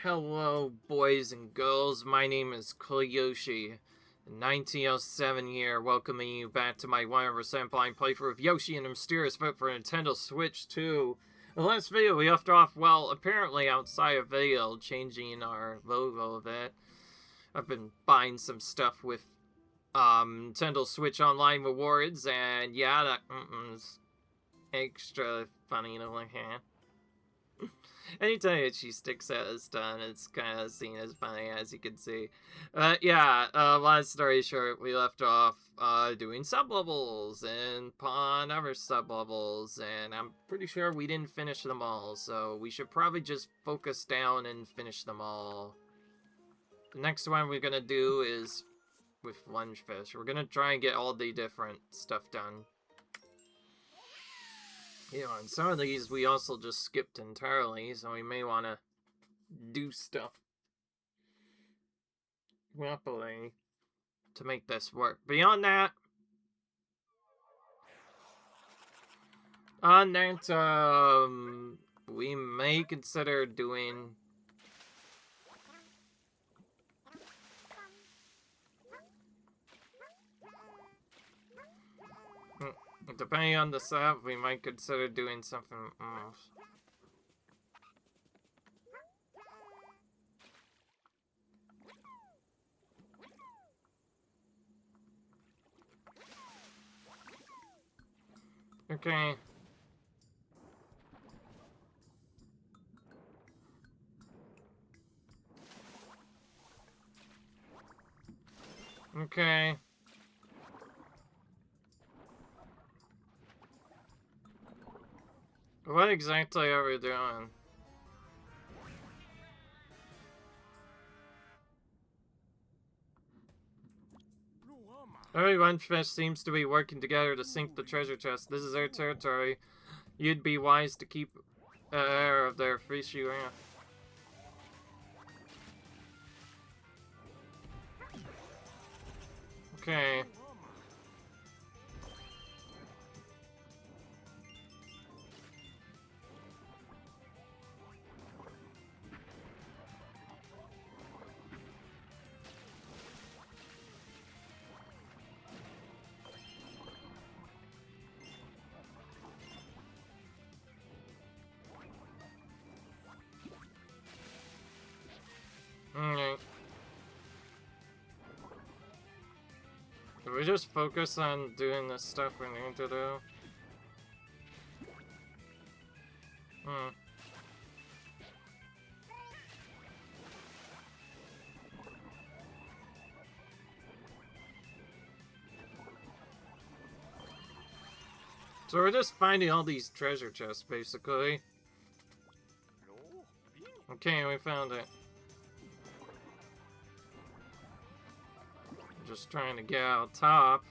Hello, boys and girls. My name is Yoshi. 1907 here, welcoming you back to my 100% blind playthrough of Yoshi and the Mysterious Vote for Nintendo Switch 2. In the last video, we left off, well, apparently outside of video, changing our logo a bit. I've been buying some stuff with Nintendo Switch Online rewards, and yeah, that is extra funny to look at. Anytime Itchy sticks out is done, it's kind of seen as funny, as you can see. Yeah, long story short, we left off doing sub-levels and on other sub-levels, and I'm pretty sure we didn't finish them all, so we should probably just focus down and finish them all. The next one we're gonna do is with Lungefish. We're gonna try and get all the different stuff done. Yeah, and some of these we also just skipped entirely, so we may want to do stuff properly to make this work. Beyond that, we may consider doing depending on the setup, we might consider doing something else. Okay. Okay. What exactly are we doing? Every Lungefish seems to be working together to sink the treasure chest. This is our territory. You'd be wise to keep air of their fishy ramp. Okay. Alright. Can we just focus on doing the stuff we need to do? So we're just finding all these treasure chests, basically. Okay, we found it. Just trying to get out top.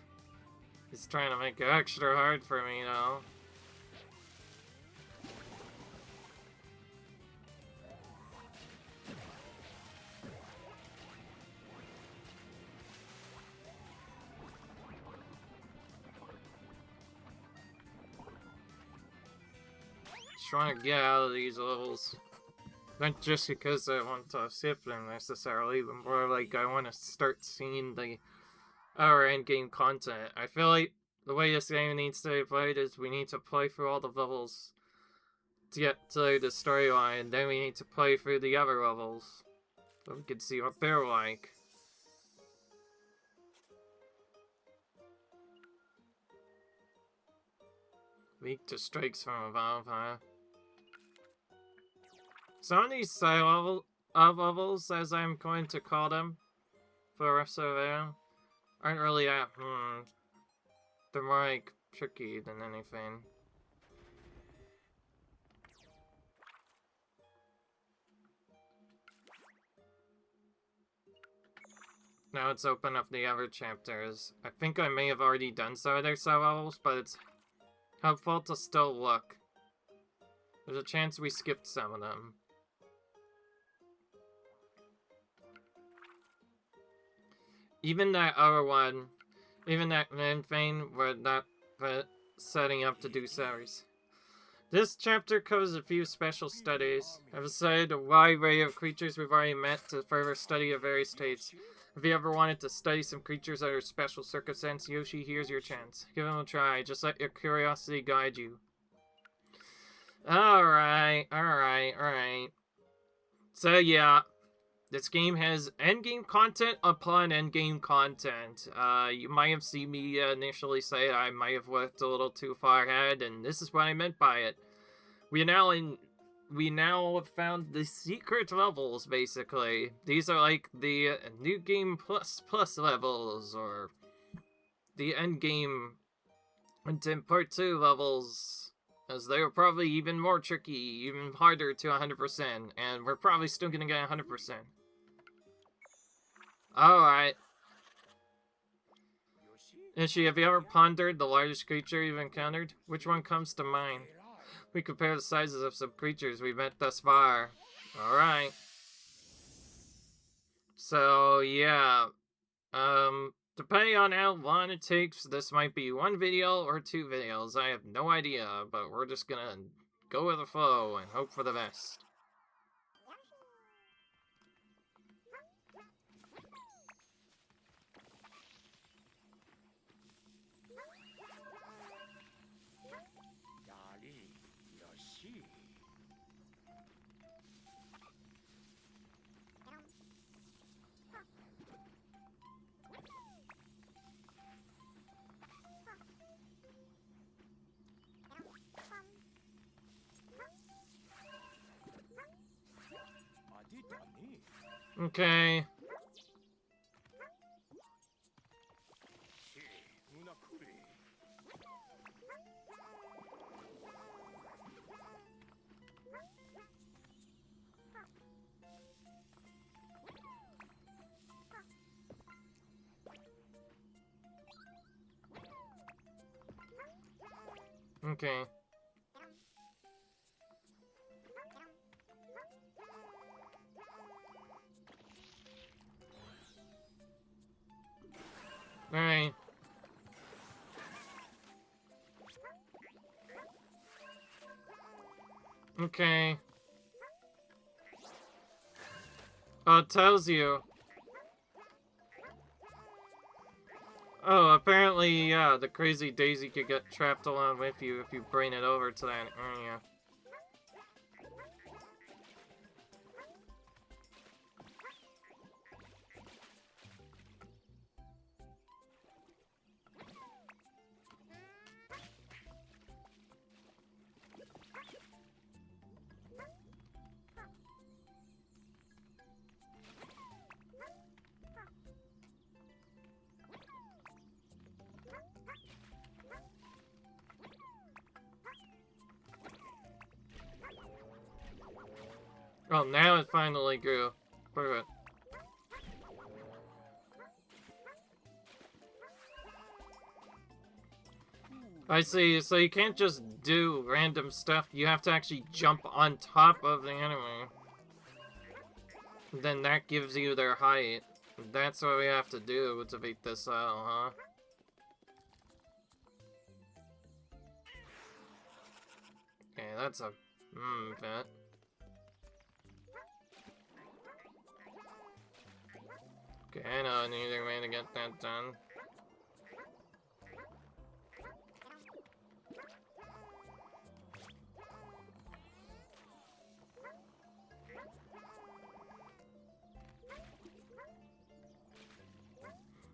He's trying to make it extra hard for me now. Just trying to get out of these levels. Not just because I want to skip them necessarily, but more like I want to start seeing our endgame content. I feel like the way this game needs to be played is we need to play through all the levels to get to the storyline, and then we need to play through the other levels so we can see what they're like. Weak to strikes from above, huh? Some of these side levels, as I'm going to call them, for the rest of the video, aren't really that, they're more like tricky than anything. Now let's open up the other chapters. I think I may have already done some of their side levels, but it's helpful to still look. There's a chance we skipped some of them. Even that other one, even that main thing, we're not setting up to do series. This chapter covers a few special studies. I've assigned a wide array of creatures we've already met to further study of various states. If you ever wanted to study some creatures under special circumstances, Yoshi, here's your chance. Give them a try. Just let your curiosity guide you. Alright. So yeah, this game has endgame content upon endgame content. You might have seen me initially say I might have looked a little too far ahead, and this is what I meant by it. We now have found the secret levels, basically. These are like the new game plus levels, or the end game content part 2 levels, as they were probably even more tricky, even harder to 100%, and we're probably still gonna get 100%. Alright. Yoshi, have you ever pondered the largest creature you've encountered? Which one comes to mind? We compare the sizes of some creatures we've met thus far. Alright. So, yeah. Depending on how long it takes, this might be 1 video or 2 videos. I have no idea, but we're just gonna go with the flow and hope for the best. Yoshi. Okay. Okay. Alright. Okay. Oh, it tells you. Oh, apparently, yeah, the crazy Daisy could get trapped along with you if you bring it over to that area. Oh, now it finally grew. Perfect. I see, so you can't just do random stuff, you have to actually jump on top of the enemy. Then that gives you their height. That's what we have to do to beat this out, huh? Okay, that's a bit. Okay, I know another way to get that done.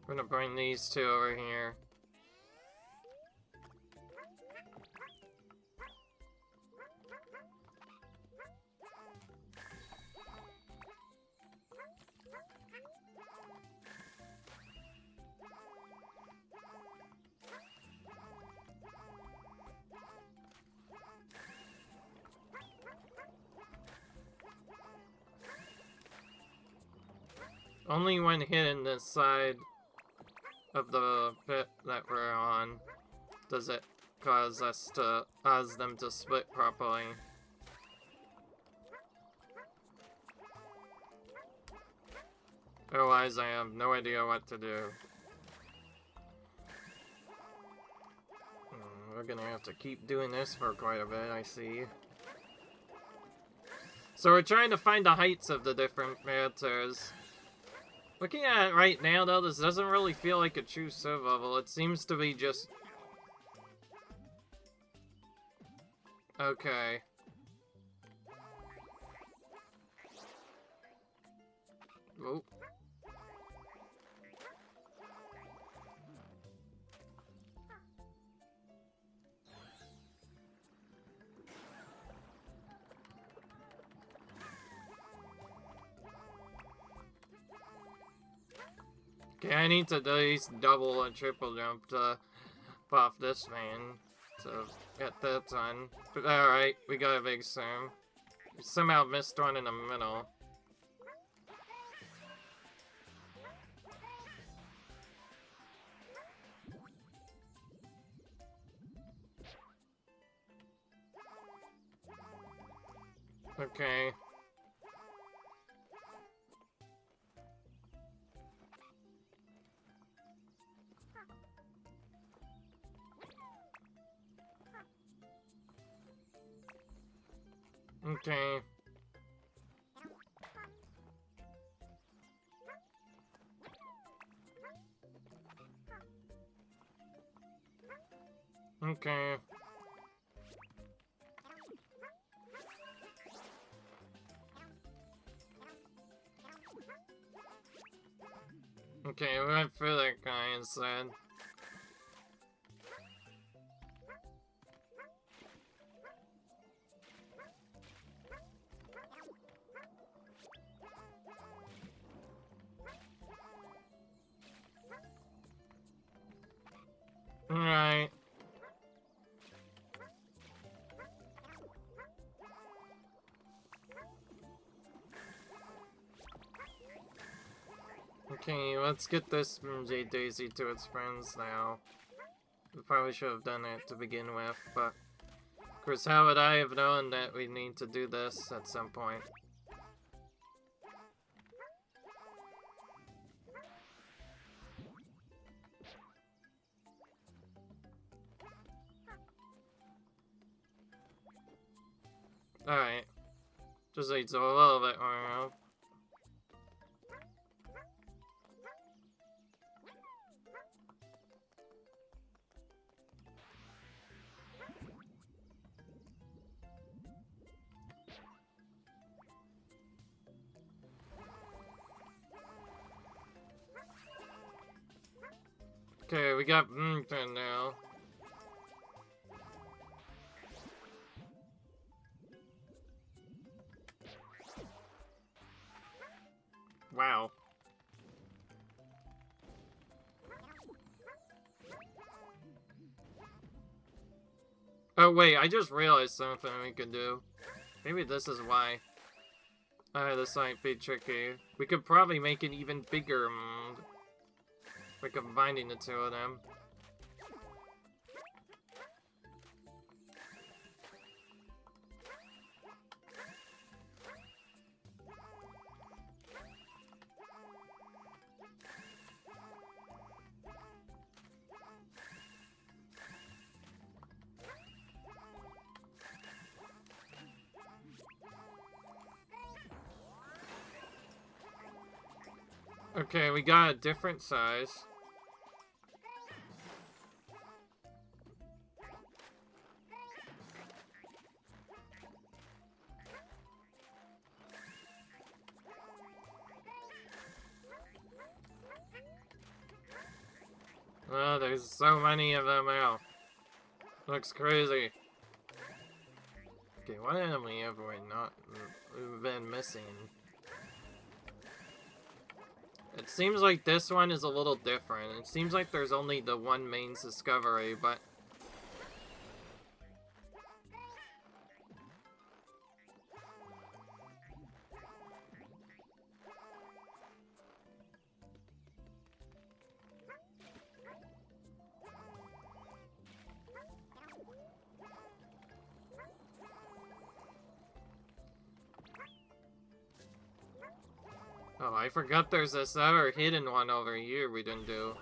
We're gonna bring these two over here. Only when hitting this side of the pit that we're on does it cause them to split properly. Otherwise, I have no idea what to do. we're gonna have to keep doing this for quite a bit, I see. So we're trying to find the heights of the different characters. Looking at it right now, though, this doesn't really feel like a true Civ level. It seems to be just... Okay. Oh. Okay, I need to at least double and triple jump to pop this man to get that done. But alright, we got a big Sim. We somehow missed one in the middle. Okay. Okay. Okay. Okay, we went through that guy instead. Alright. Okay, let's get this J Daisy to its friends now. We probably should have done it to begin with, but... Of course, how would I have known that we need to do this at some point? Alright. Just needs a little bit more help. Okay, we got Mton now. Wow. Oh wait, I just realized something we could do. Maybe this is why. This might be tricky. We could probably make an even bigger by combining the two of them. Okay, we got a different size. Oh, there's so many of them now. Looks crazy. Okay, what enemy have we not been missing? It seems like this one is a little different. It seems like there's only the one main discovery, but... Oh, I forgot there's this other hidden one over here we didn't do.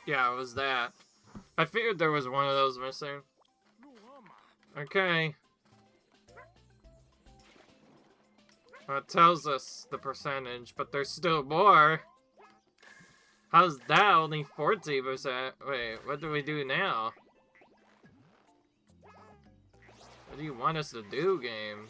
Yeah, it was that. I figured there was one of those missing. Okay. Well, it tells us the percentage, but there's still more. How's that only 40%? Wait, what do we do now? What do you want us to do, game?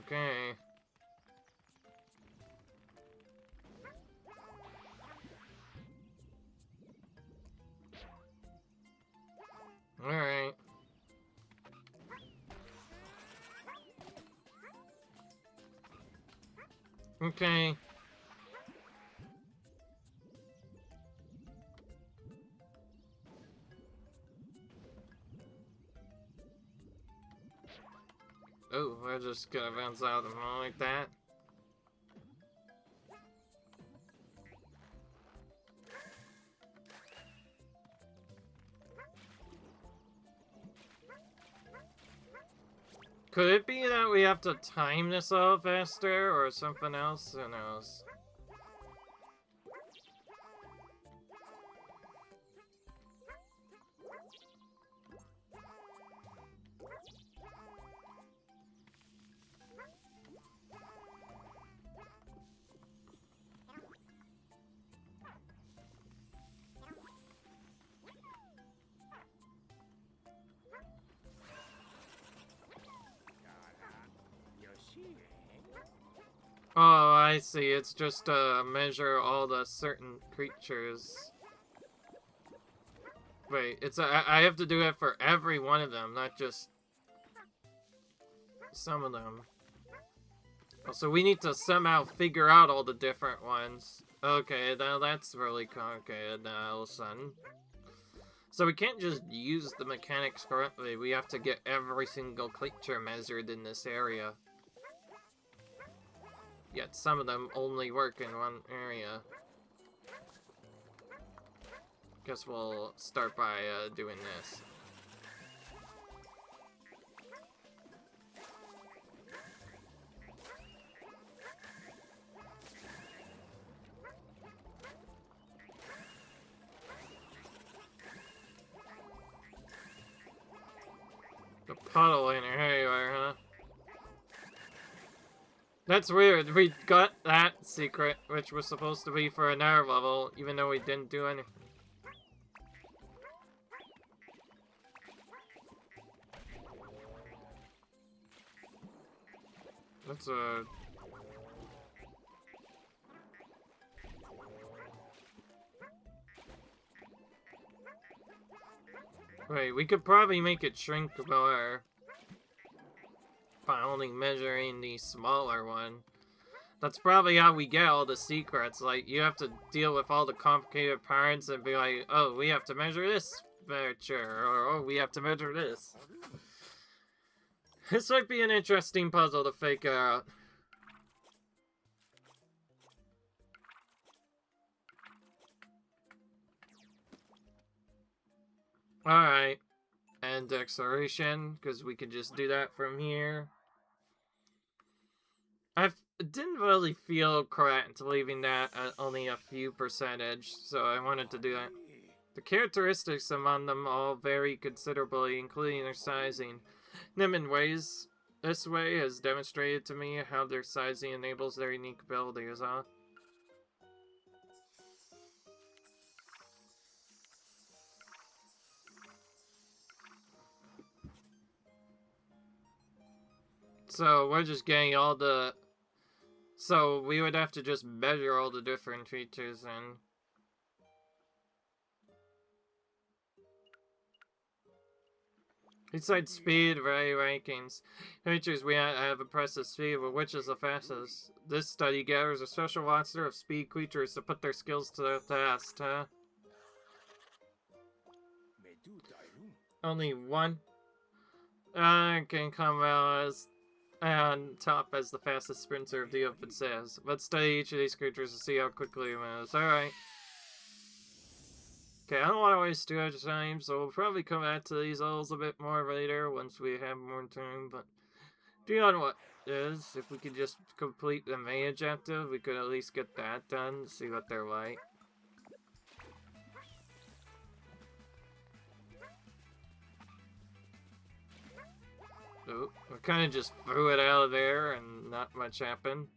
Okay. Alright. Okay. Oh, we're just gonna bounce out of them like that. Could it be that we have to time this all faster or something else? Who knows? Yoshi. Oh, I see. It's just to measure all the certain creatures. Wait, I have to do it for every one of them, not just some of them. Oh, so we need to somehow figure out all the different ones. Okay, now that's really complicated now, son. So we can't just use the mechanics correctly. We have to get every single creature measured in this area. Yet some of them only work in one area. Guess we'll start by doing this. The puddle in here, here you are, huh? That's weird. We got that secret, which was supposed to be for another level, even though we didn't do anything. That's a... Wait, we could probably make it shrink more by only measuring the smaller one. That's probably how we get all the secrets. Like, you have to deal with all the complicated parts and be like, oh, we have to measure this feature, or oh, we have to measure this. This might be an interesting puzzle to figure out. Alright. And acceleration, because we could just do that from here. I didn't really feel correct leaving that at only a few percentage, so I wanted to do that. The characteristics among them all vary considerably, including their sizing. Them in ways this way has demonstrated to me how their sizing enables their unique abilities, huh? So we're just getting all the... So we would have to just measure all the different features and... Besides speed, very rankings. Features we have impressive speed, but which is the fastest? This study gathers a special roster of speed creatures to put their skills to the test, huh? Only one? Can come out as on top as the fastest sprinter of the open says. Let's study each of these creatures to see how quickly it moves. Alright. Okay, I don't want to waste too much time, so we'll probably come back to these levels a bit more later once we have more time, but... Do you know what? is. If we could just complete the main objective, we could at least get that done, see what they're like. Oh, we kind of just threw it out of there and not much happened.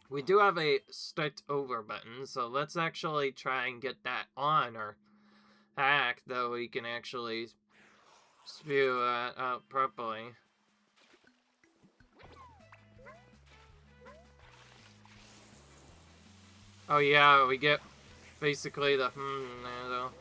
We do have a start over button, so let's actually try and get that on or hack, though we can actually spew that out properly. Oh yeah, we get basically the there though.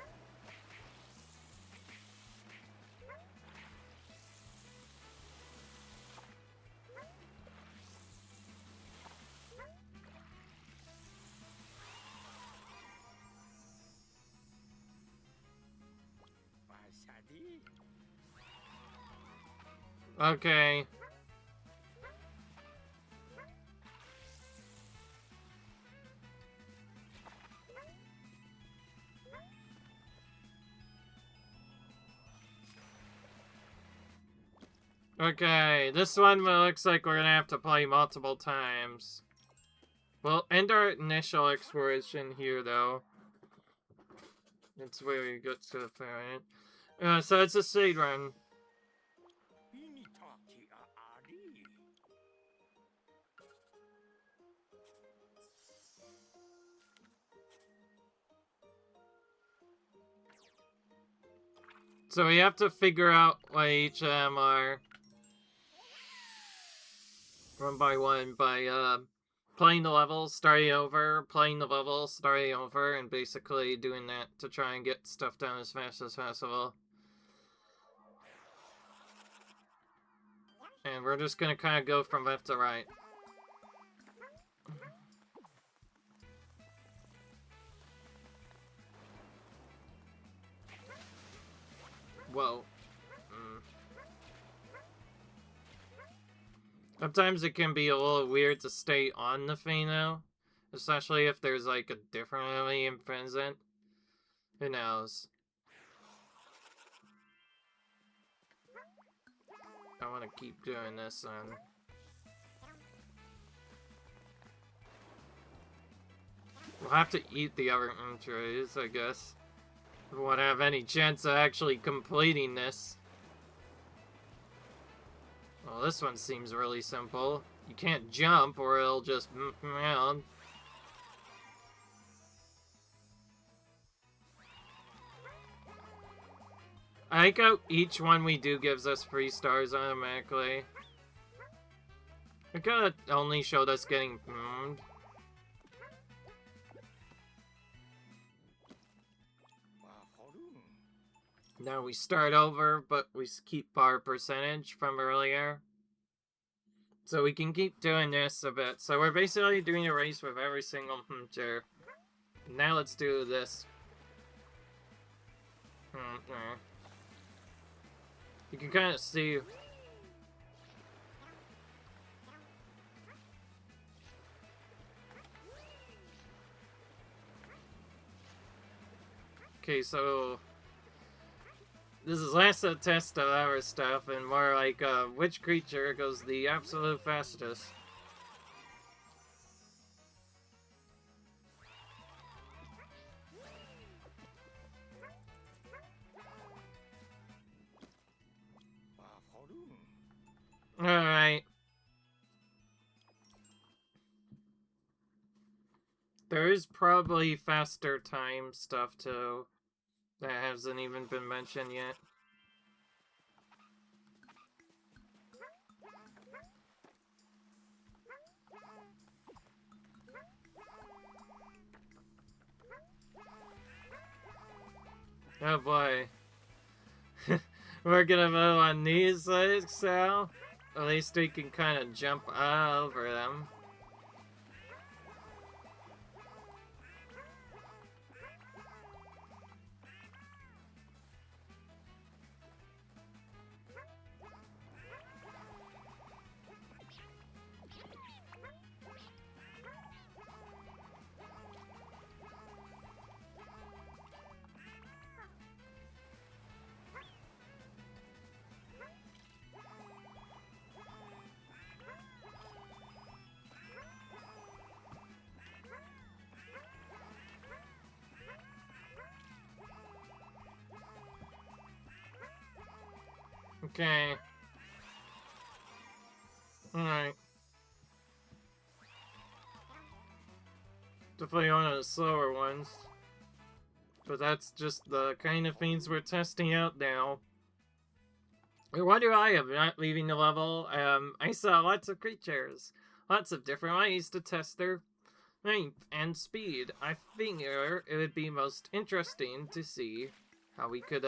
Wasadi. Okay. Okay, this one looks like we're gonna have to play multiple times. We'll end our initial exploration here, though. That's where we get to the planet. So it's a seed run. Bini taki ari. So we have to figure out what each of them are. One by one by playing the level, starting over, playing the level, starting over, and basically doing that to try and get stuff done as fast as possible. And we're just gonna kind of go from left to right. Whoa. Sometimes it can be a little weird to stay on the Phano, especially if there's like a different enemy present. Who knows? I want to keep doing this then. We'll have to eat the other entries, I guess. If we want to have any chance of actually completing this. Well, this one seems really simple. You can't jump or it'll just around. I like how each one we do gives us 3 stars automatically. It kinda only showed us getting boomed. Now we start over, but we keep our percentage from earlier. So we can keep doing this a bit. So we're basically doing a race with every single chair. Now let's do this. You can kind of see. Okay, so this is less a test of our stuff and more like which creature goes the absolute fastest. Alright. There is probably faster time stuff too. That hasn't even been mentioned yet. Oh boy. We're gonna move on these legs now. At least we can kind of jump over them. Okay. Alright. Definitely one of the slower ones. But that's just the kind of things we're testing out now. What do I have not leaving the level? I saw lots of creatures. Lots of different ways to test their strength and speed. I figure it would be most interesting to see how we could,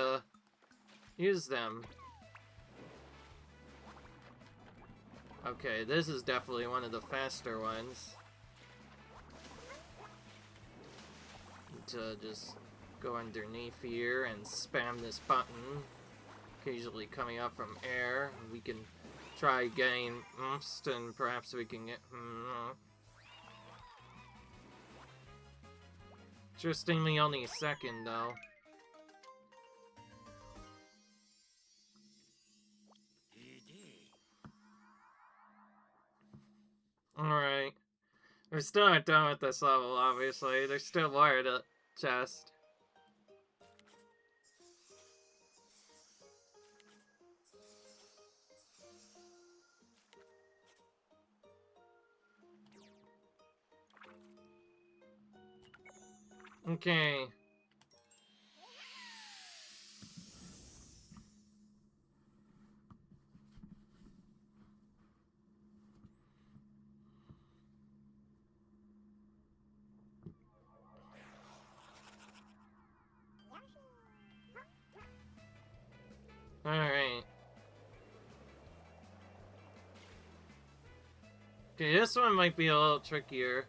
use them. Okay, this is definitely one of the faster ones. To just go underneath here and spam this button. Occasionally coming up from air. We can try getting oomphed and perhaps we can get... Interestingly, only a second though. Alright. We're still not done with this level, obviously. There's still more to chest. Okay. Alright. Okay, this one might be a little trickier.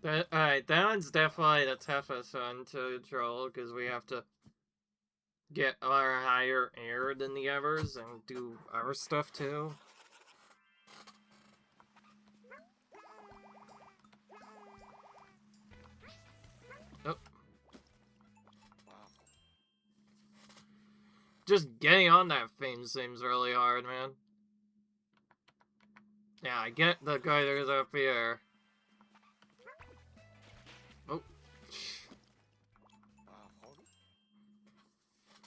Alright, that one's definitely the toughest one to control, because we have to get our higher air than the others and do our stuff too. Oh. Just getting on that thing seems really hard, man. Yeah, I get the guy that's up here. Oh.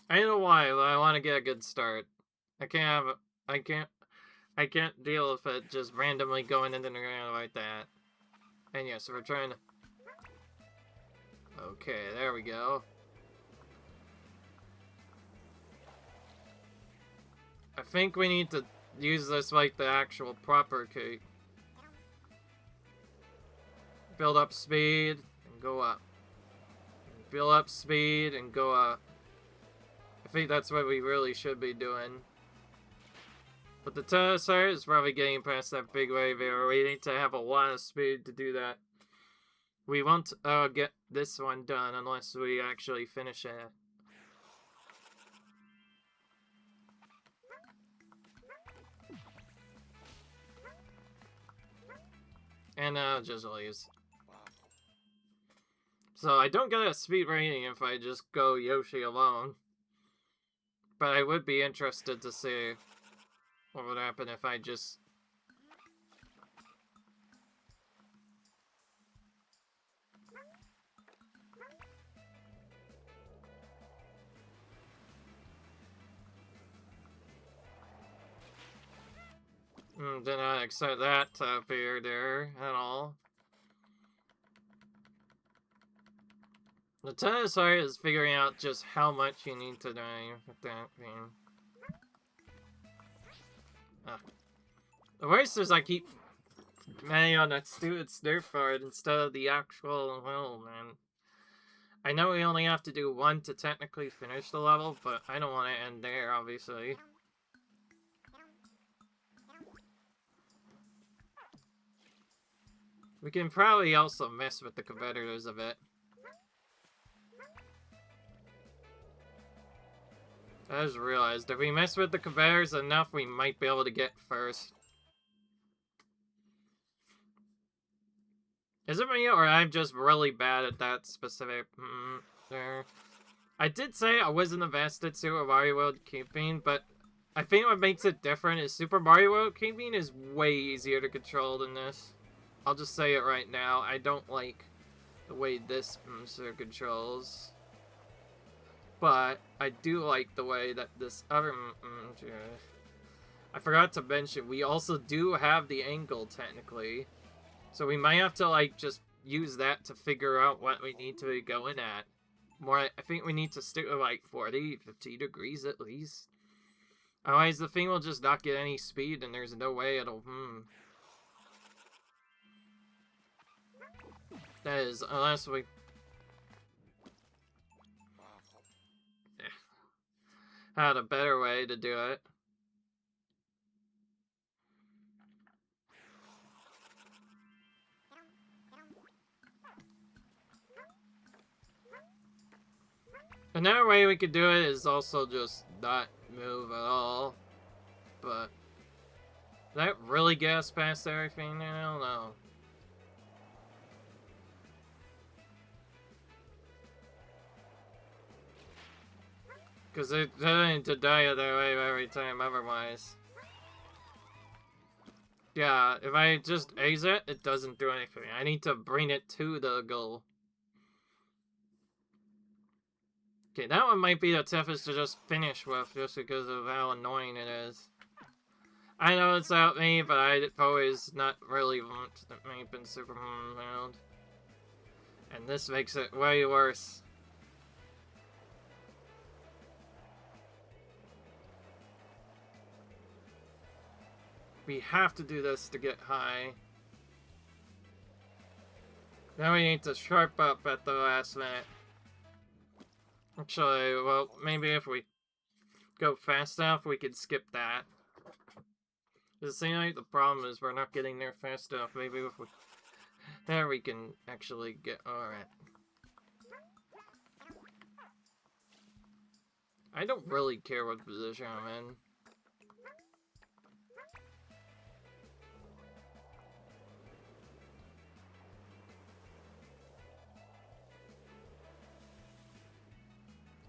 I don't know why, but I want to get a good start. I can't deal with it just randomly going into the ground like that. And yes, we're trying to... Okay, there we go. I think we need to use this like the actual proper key. Build up speed and go up. Build up speed and go up. I think that's what we really should be doing. But the Pterosaur is probably getting past that big wave area. We need to have a lot of speed to do that. We won't get this one done unless we actually finish it. And now it just leaves. So I don't get a speed rating if I just go Yoshi alone. But I would be interested to see what would happen if I just... did not expect that to appear there at all. The Pterosaur is figuring out just how much you need to die with that thing. The worst is I keep manning on that stupid Nerf card instead of the actual level, man. I know we only have to do one to technically finish the level, but I don't want to end there, obviously. We can probably also mess with the competitors a bit. I just realized, if we mess with the competitors enough, we might be able to get first. Is it me, or I'm just really bad at that specific... there. I did say I wasn't the best at Super Mario World keeping, but I think what makes it different is Super Mario World keeping is way easier to control than this. I'll just say it right now. I don't like the way this monster controls. But I do like the way that this other... I forgot to mention, we also do have the angle, technically. So we might have to, like, just use that to figure out what we need to be going at. I think we need to stick with, like, 40, 50 degrees at least. Otherwise, the thing will just not get any speed, and there's no way it'll... That is, unless we... had a better way to do it. Another way we could do it is also just not move at all. But... did that really get us past everything? I don't know. Because it doesn't to die that way every time otherwise. Yeah, if I just exit, it doesn't do anything. I need to bring it to the goal. Okay, that one might be the toughest to just finish with, just because of how annoying it is. I know it's out me, but I've always not really been super around. And this makes it way worse. We have to do this to get high. Now we need to sharp up at the last minute. Actually, well, maybe if we go fast enough, we could skip that. It seems like the problem is we're not getting there fast enough. Maybe if we... there we can actually get... alright. I don't really care what position I'm in.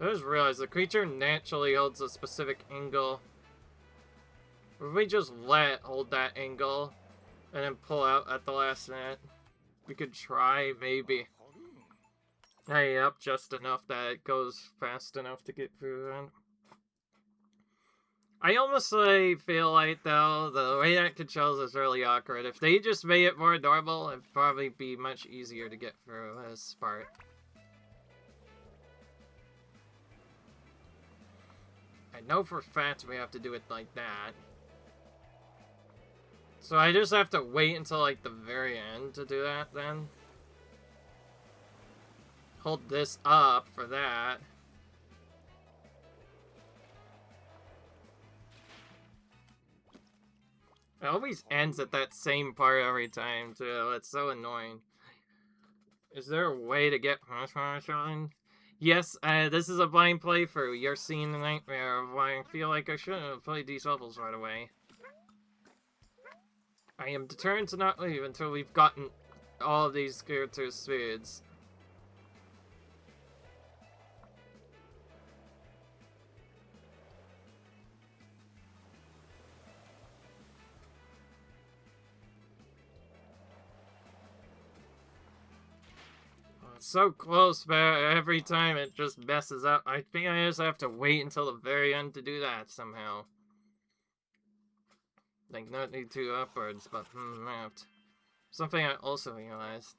I just realized the creature naturally holds a specific angle. If we just let it hold that angle and then pull out at the last minute, we could try, maybe. Hey, up just enough that it goes fast enough to get through it. I almost feel like, though, the way that controls is really awkward. If they just made it more normal, it'd probably be much easier to get through this part. I know for a fact we have to do it like that. So I just have to wait until, like, the very end to do that, then. Hold this up for that. It always ends at that same part every time, too. It's so annoying. Is there a way to get on? Yes, this is a blind playthrough. You're seeing the nightmare of why I feel like I shouldn't have played these levels right away. I am determined to not leave until we've gotten all of these characters' speeds. So close, but every time it just messes up. I think I just have to wait until the very end to do that somehow. Like, not need to upwards, but left. Something I also realized.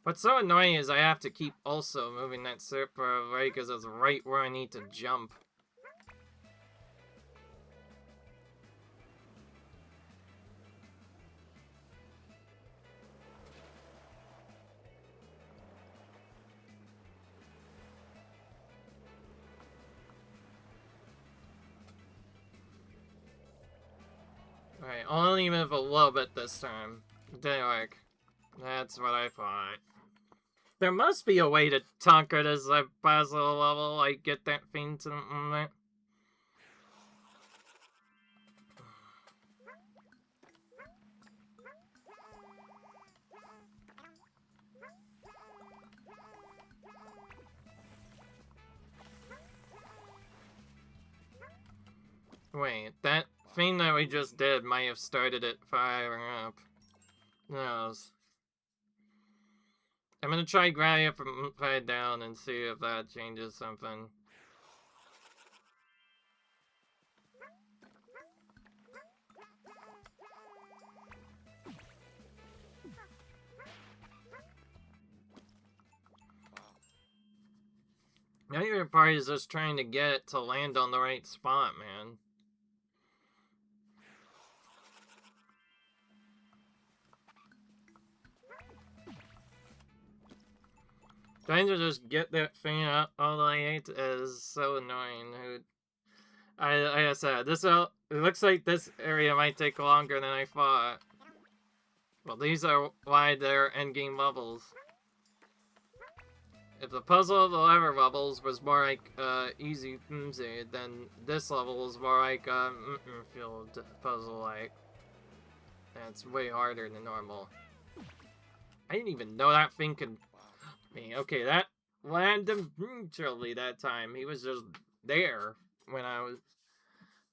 What's so annoying is I have to keep also moving that surfer away because it's right where I need to jump. Alright, I'll only move a little bit this time. Didn't work. That's what I thought. There must be a way to conquer this puzzle level, like get that thing to that. Wait, that thing that we just did might have started it firing up. Who knows? I'm gonna try grabbing it from upside down and see if that changes something. Now your part is just trying to get it to land on the right spot, man. Trying to just get that thing out all the way is so annoying. Like I said, it looks like this area might take longer than I thought. Well, these are why they're endgame levels. If the puzzle of the lever levels was more like, easy peasy, then this level is more like, field puzzle-like. And it's way harder than normal. I didn't even know that thing could... Okay, that landed neutrally that time. He was just there when I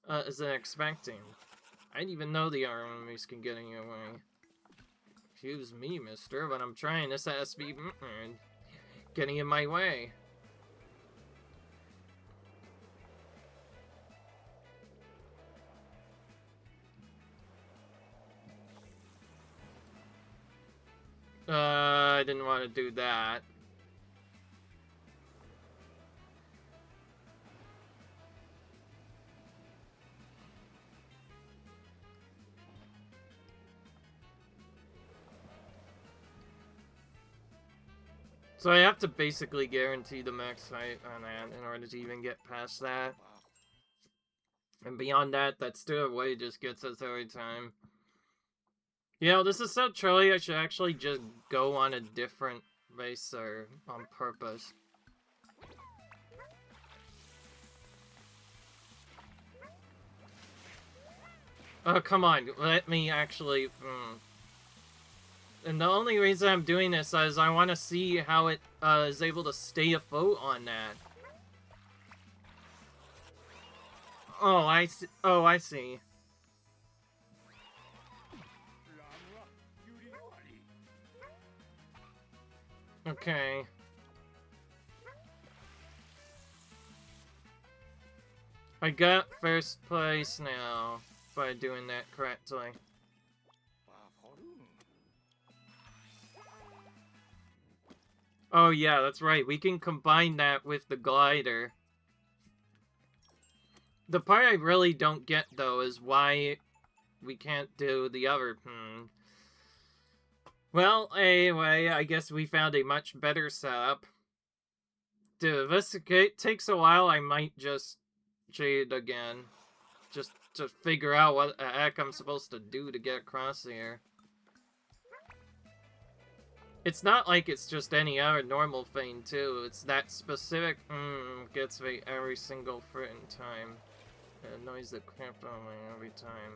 wasn't expecting. I didn't even know the enemies can get in your way. Excuse me, mister, but I'm trying. This has to be getting in my way. I didn't want to do that. So I have to basically guarantee the max height on that in order to even get past that. And beyond that, that stairway just gets us every time. You know, this is so trolly, I should actually just go on a different racer on purpose. Oh, come on, let me actually... And the only reason I'm doing this is I want to see how it is able to stay afloat on that. Oh, I see. Oh, I see. Okay. I got first place now by doing that correctly. Oh yeah, that's right. We can combine that with the glider. The part I really don't get, though, is why we can't do the other... Well, anyway, I guess we found a much better setup. Dude, if this takes a while, I might just cheat again. Just to figure out what the heck I'm supposed to do to get across here. It's not like it's just any other normal thing, too. It's that specific, gets me every single freaking time. It annoys the crap out of me every time.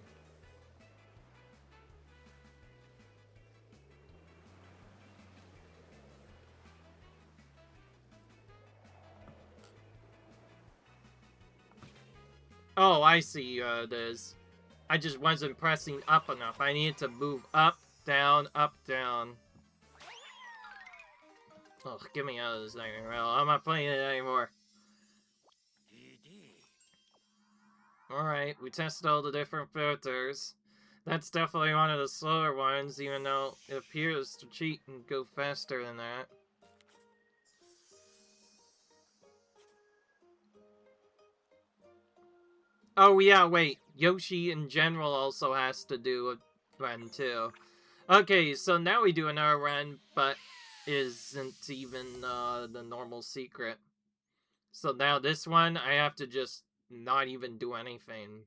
Oh, I see it is. I just wasn't pressing up enough. I needed to move up, down, up, down. Ugh, get me out of this nightmare. Well, I'm not playing it anymore. Alright, we tested all the different filters. That's definitely one of the slower ones, even though it appears to cheat and go faster than that. Oh yeah, wait. Yoshi in general also has to do a run too. Okay, so now we do another run, but isn't even the normal secret. So now this one, I have to just not even do anything.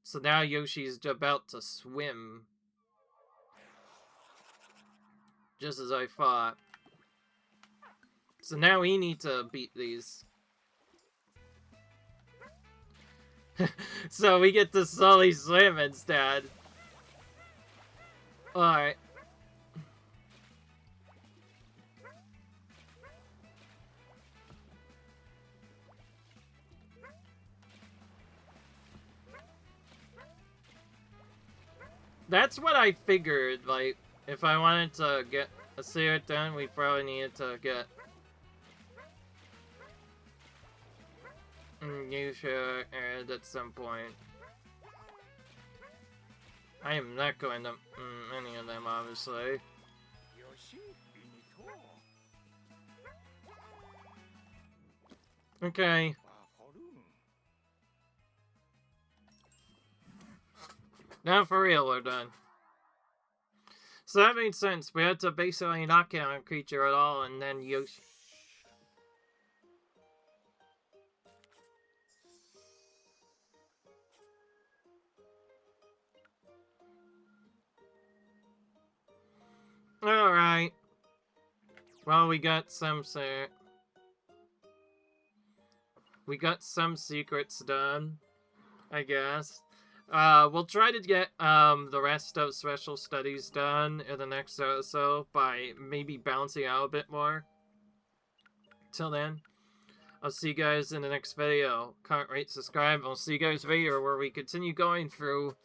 So now Yoshi's about to swim. Just as I thought. So now we need to beat these. So we get to slowly swim instead. Alright. That's what I figured. Like, if I wanted to get a secret done, we probably needed to get Yoshi aired at some point. I am not going to any of them, obviously. Yoshi, Benito. Okay. Wahoru. Now for real, we're done. So that made sense. We had to basically knock out a creature at all, and then Yoshi. Alright. Well, we got some secrets done, I guess. We'll try to get the rest of special studies done in the next episode by maybe bouncing out a bit more. Till then, I'll see you guys in the next video. Comment, rate, subscribe. I'll see you guys later where we continue going through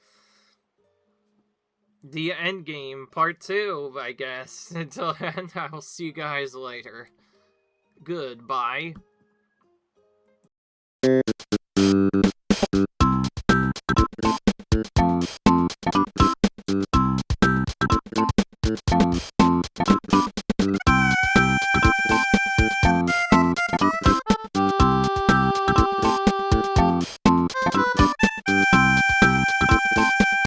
the end game part 2, I guess. Until then, I will see you guys later. Goodbye.